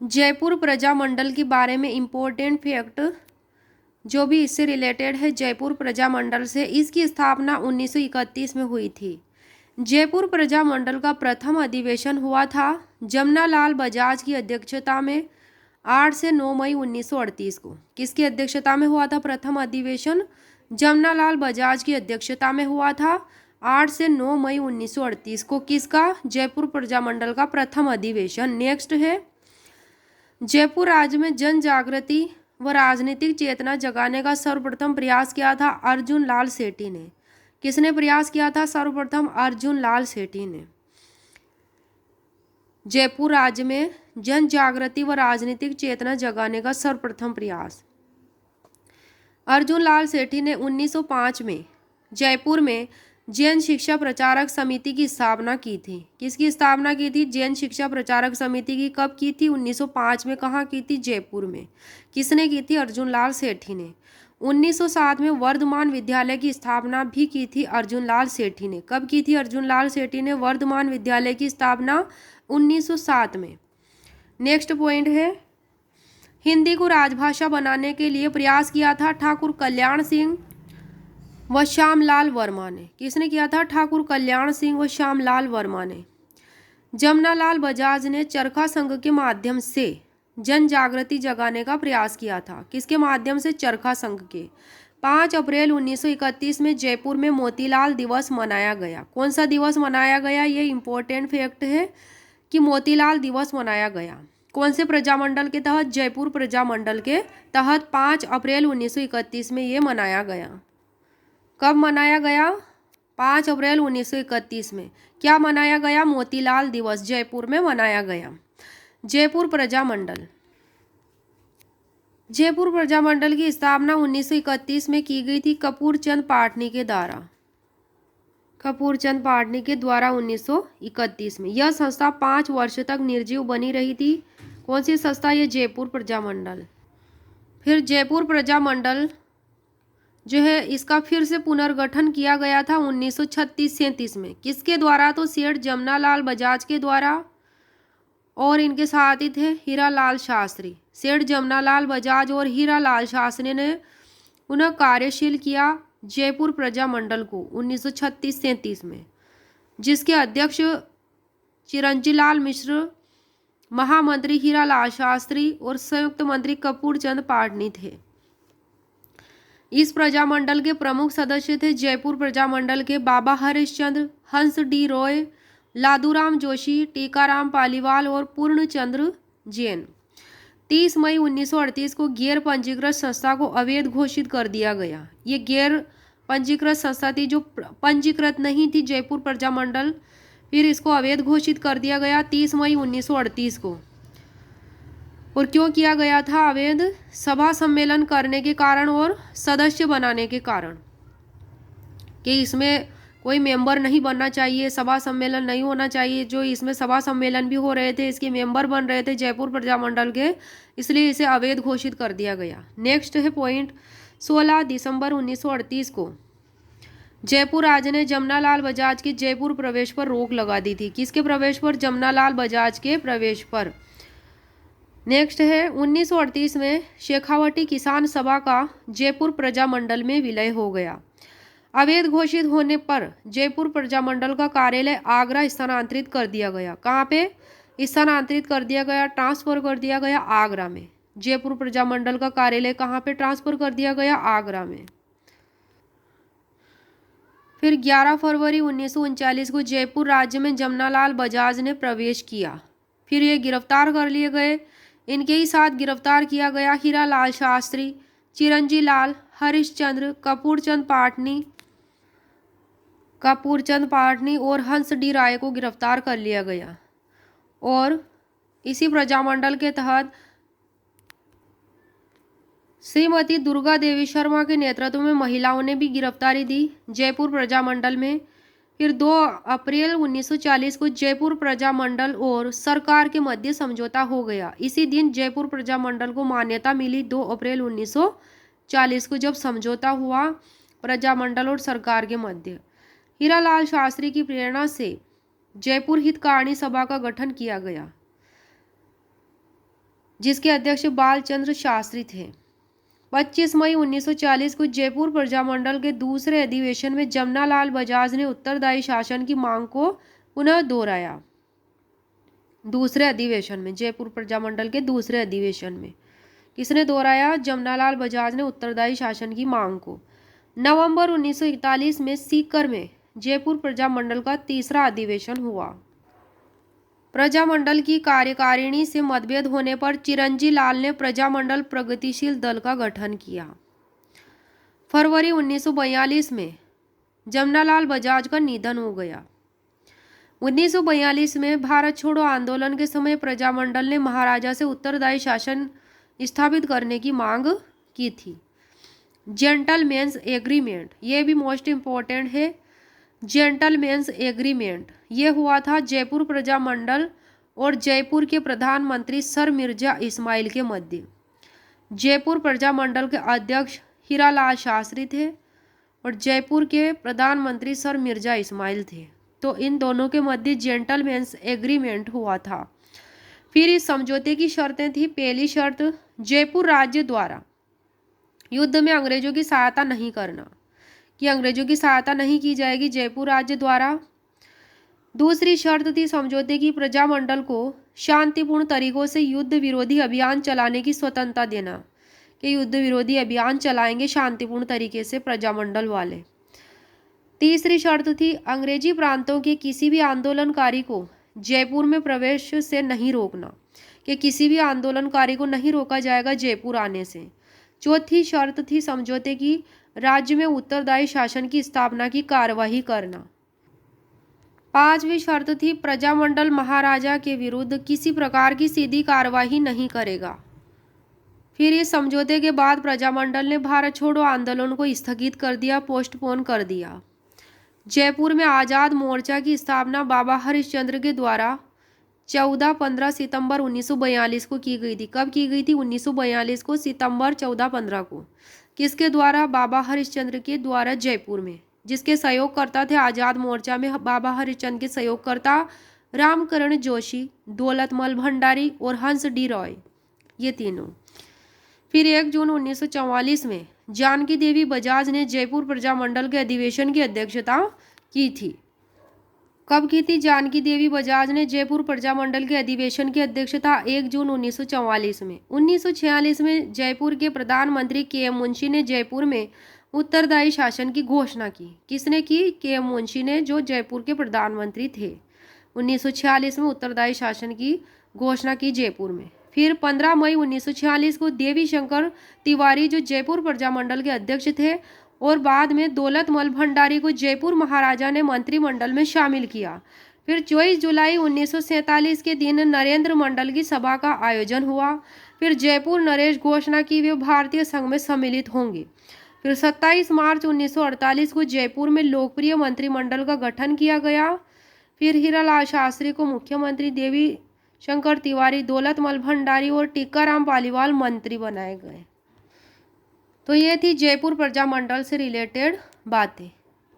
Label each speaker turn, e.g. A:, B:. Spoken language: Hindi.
A: जयपुर प्रजामंडल के बारे में इम्पोर्टेंट फैक्ट जो भी इससे रिलेटेड है जयपुर प्रजामंडल से, इसकी स्थापना 1931 में हुई थी। जयपुर प्रजामंडल का प्रथम अधिवेशन हुआ था जमनालाल बजाज की अध्यक्षता में 8 से 9 मई 1938 को। किसकी अध्यक्षता में हुआ था प्रथम अधिवेशन? जमनालाल बजाज की अध्यक्षता में हुआ था 8 से 9 मई 1938 को। किसका? जयपुर प्रजामंडल का प्रथम अधिवेशन। नेक्स्ट है, जयपुर राज्य में जन जागृति व राजनीतिक चेतना जगाने का सर्वप्रथम प्रयास किया था अर्जुन लाल सेठी ने। किसने प्रयास किया था? सर्वप्रथम अर्जुन लाल सेठी ने। जयपुर राज्य में जन जागृति व राजनीतिक चेतना जगाने का सर्वप्रथम प्रयास अर्जुन लाल सेठी ने 1905 में जयपुर में जैन शिक्षा प्रचारक समिति की स्थापना की थी। किसकी स्थापना की थी? जैन शिक्षा प्रचारक समिति की। कब की थी? 1905 में। कहाँ की थी? जयपुर में। किसने की थी? अर्जुन लाल सेठी ने। 1907 में वर्धमान विद्यालय की स्थापना भी की थी अर्जुन लाल सेठी ने। कब की थी अर्जुन लाल सेठी ने वर्धमान विद्यालय की स्थापना? 1907 में। नेक्स्ट पॉइंट है, हिंदी को राजभाषा बनाने के लिए प्रयास किया था ठाकुर कल्याण सिंह व श्यामलाल वर्मा ने। किसने किया था? ठाकुर कल्याण सिंह व श्यामलाल वर्मा ने। जमनालाल बजाज ने चरखा संघ के माध्यम से जन जागृति जगाने का प्रयास किया था। किसके माध्यम से? चरखा संघ के। 5 अप्रैल 1931 में जयपुर में मोतीलाल दिवस मनाया गया। कौन सा दिवस मनाया गया? ये इंपॉर्टेंट फैक्ट है कि मोतीलाल दिवस मनाया गया। कौन से प्रजामंडल के तहत? जयपुर प्रजामंडल के तहत 5 अप्रैल 1931 में ये मनाया गया। कब मनाया गया? 5 अप्रैल 1931 में। क्या मनाया गया? मोतीलाल दिवस जयपुर में मनाया गया। जयपुर प्रजामंडल। जयपुर प्रजामंडल की स्थापना 1931 में की गई थी कपूर चंद पाटनी के द्वारा। कपूर चंद पाटनी के द्वारा 1931 में। यह संस्था 5 वर्ष तक निर्जीव बनी रही थी। कौन सी संस्था? ये जयपुर प्रजामंडल। फिर जयपुर प्रजामंडल जो है इसका फिर से पुनर्गठन किया गया था 1936-37 में। किसके द्वारा? तो सेठ जमनालाल बजाज के द्वारा, और इनके साथी थे हीरालाल शास्त्री। सेठ जमनालाल बजाज और हीरालाल शास्त्री ने उन्हें कार्यशील किया जयपुर प्रजामंडल को 1936-37 में, जिसके अध्यक्ष चिरंजीलाल मिश्र, महामंत्री हीरालाल शास्त्री और संयुक्त मंत्री कपूर चंद पाटनी थे। इस प्रजामंडल के प्रमुख सदस्य थे जयपुर प्रजामंडल के बाबा हरिश्चंद्र, हंस डी रॉय, लादूराम जोशी, टीकाराम पालीवाल और पूर्णचंद्र जैन। 30 मई 1938 को गैर पंजीकृत संस्था को अवैध घोषित कर दिया गया। ये गैर पंजीकृत संस्था थी जो पंजीकृत नहीं थी जयपुर प्रजामंडल, फिर इसको अवैध घोषित कर दिया गया 30 मई 1938 को। और क्यों किया गया था अवैध? सभा सम्मेलन करने के कारण और सदस्य बनाने के कारण, कि इसमें कोई मेंबर नहीं बनना चाहिए, सभा सम्मेलन नहीं होना चाहिए। जो इसमें सभा सम्मेलन भी हो रहे थे, इसके मेंबर बन रहे थे जयपुर प्रजामंडल के, इसलिए इसे अवैध घोषित कर दिया गया। नेक्स्ट है पॉइंट, 16 दिसंबर 1938 को जयपुर राज्य ने जमनालाल बजाज के जयपुर प्रवेश पर रोक लगा दी थी। किसके प्रवेश पर? जमनालाल बजाज के प्रवेश पर। नेक्स्ट है 1938 में शेखावटी किसान सभा का जयपुर प्रजामंडल में विलय हो गया। अवैध घोषित होने पर जयपुर प्रजामंडल का कार्यालय आगरा स्थानांतरित कर दिया गया। कहाँ पे स्थानांतरित कर दिया गया? ट्रांसफर कर दिया गया आगरा में। जयपुर प्रजामंडल का कार्यालय कहाँ पे ट्रांसफर कर दिया गया? आगरा में। फिर 11 फरवरी 1939 को जयपुर राज्य में जमनालाल बजाज ने प्रवेश किया। फिर ये गिरफ्तार कर लिए गए। इनके ही साथ गिरफ्तार किया गया हीरालाल शास्त्री, चिरंजी लाल, हरिश्चंद्र, कपूरचंद पाटनी और हंस डी राय को गिरफ्तार कर लिया गया। और इसी प्रजामंडल के तहत श्रीमती दुर्गा देवी शर्मा के नेतृत्व में महिलाओं ने भी गिरफ्तारी दी जयपुर प्रजामंडल में। फिर 2 अप्रैल 1940 को जयपुर प्रजामंडल और सरकार के मध्य समझौता हो गया। इसी दिन जयपुर प्रजामंडल को मान्यता मिली 2 अप्रैल 1940 को, जब समझौता हुआ प्रजामंडल और सरकार के मध्य। हीरालाल शास्त्री की प्रेरणा से जयपुर हितकारिणी सभा का गठन किया गया। जिसके अध्यक्ष बालचंद्र शास्त्री थे। 25 मई 1940 को जयपुर प्रजामंडल के दूसरे अधिवेशन में जमनालाल बजाज ने उत्तरदायी शासन की मांग को पुनः दोहराया। दूसरे अधिवेशन में, जयपुर प्रजामंडल के दूसरे अधिवेशन में किसने दोहराया? जमनालाल बजाज ने उत्तरदायी शासन की मांग को। नवंबर 1941 में सीकर में जयपुर प्रजामंडल का तीसरा अधिवेशन हुआ। प्रजामंडल की कार्यकारिणी से मतभेद होने पर चिरंजी लाल ने प्रजामंडल प्रगतिशील दल का गठन किया। फरवरी 1942 में जमनालाल बजाज का निधन हो गया। 1942 में भारत छोड़ो आंदोलन के समय प्रजामंडल ने महाराजा से उत्तरदायी शासन स्थापित करने की मांग की थी। जेंटलमैन्स एग्रीमेंट, ये भी मोस्ट इम्पोर्टेंट है। जेंटलमैन्स एग्रीमेंट ये हुआ था जयपुर प्रजामंडल और जयपुर के प्रधानमंत्री सर मिर्जा इस्माइल के मध्य। जयपुर प्रजामंडल के अध्यक्ष हीरालाल शास्त्री थे और जयपुर के प्रधानमंत्री सर मिर्जा इस्माइल थे। तो इन दोनों के मध्य जेंटलमैन्स एग्रीमेंट हुआ था। फिर इस समझौते की शर्तें थी। पहली शर्त, जयपुर राज्य द्वारा युद्ध में अंग्रेजों की सहायता नहीं करना, कि अंग्रेजों की सहायता नहीं की जाएगी जयपुर राज्य द्वारा। दूसरी शर्त थी समझौते की, प्रजामंडल को शांतिपूर्ण तरीकों से युद्ध विरोधी अभियान चलाने की स्वतंत्रता देना, कि युद्ध विरोधी अभियान चलाएंगे शांतिपूर्ण तरीके से प्रजामंडल वाले। तीसरी शर्त थी, अंग्रेजी प्रांतों के किसी भी आंदोलनकारी को जयपुर में प्रवेश से नहीं रोकना, कि किसी भी आंदोलनकारी को नहीं रोका जाएगा जयपुर आने से। चौथी शर्त थी समझौते की, राज्य में उत्तरदायी शासन की स्थापना की कार्यवाही करना। पांचवी शर्त थी, प्रजामंडल महाराजा के विरुद्ध किसी प्रकार की सीधी कार्यवाही नहीं करेगा। फिर इस समझौते के बाद प्रजामंडल ने भारत छोड़ो आंदोलन को स्थगित कर दिया, पोस्टपोन कर दिया। जयपुर में आज़ाद मोर्चा की स्थापना बाबा हरिश्चंद्र के द्वारा 14-15 सितंबर 1942 को की गई थी। कब की गई थी? 1942 को, सितंबर 14-15 को। किसके द्वारा? बाबा हरिश्चंद्र के द्वारा जयपुर में। जिसके सहयोगकर्ता थे आज़ाद मोर्चा में बाबा हरिश्चंद्र के सहयोगकर्ता रामकरण जोशी, दौलतमल भंडारी और हंस डी रॉय, ये तीनों। फिर 1 जून 1944 में जानकी देवी बजाज ने जयपुर प्रजामंडल के अधिवेशन की अध्यक्षता की थी। कब की थी? जानकी देवी बजाज ने जयपुर प्रजामंडल के अधिवेशन की अध्यक्षता 1 जून 1944 में। 1946 में जयपुर के प्रधानमंत्री के.एम. मुंशी ने जयपुर में उत्तरदायी शासन की घोषणा की। किसने की? के.एम. मुंशी ने, जो जयपुर के प्रधानमंत्री थे। 1946 में उत्तरदायी शासन की घोषणा की जयपुर में। फिर 15 मई 1946 को देवी शंकर तिवारी, जो जयपुर प्रजामंडल के अध्यक्ष थे, और बाद में दौलतमल भंडारी को जयपुर महाराजा ने मंत्रिमंडल में शामिल किया। फिर 24 जुलाई 1947 के दिन नरेंद्र मंडल की सभा का आयोजन हुआ। फिर जयपुर नरेश घोषणा की वे भारतीय संघ में सम्मिलित होंगे। फिर 27 मार्च 1948 को जयपुर में लोकप्रिय मंत्रिमंडल का गठन किया गया। फिर हीरालाल शास्त्री को मुख्यमंत्री, देवी शंकर तिवारी, दौलतमल भंडारी और टीकाराम पालीवाल मंत्री बनाए गए। तो ये थी जयपुर प्रजामंडल से रिलेटेड बातें।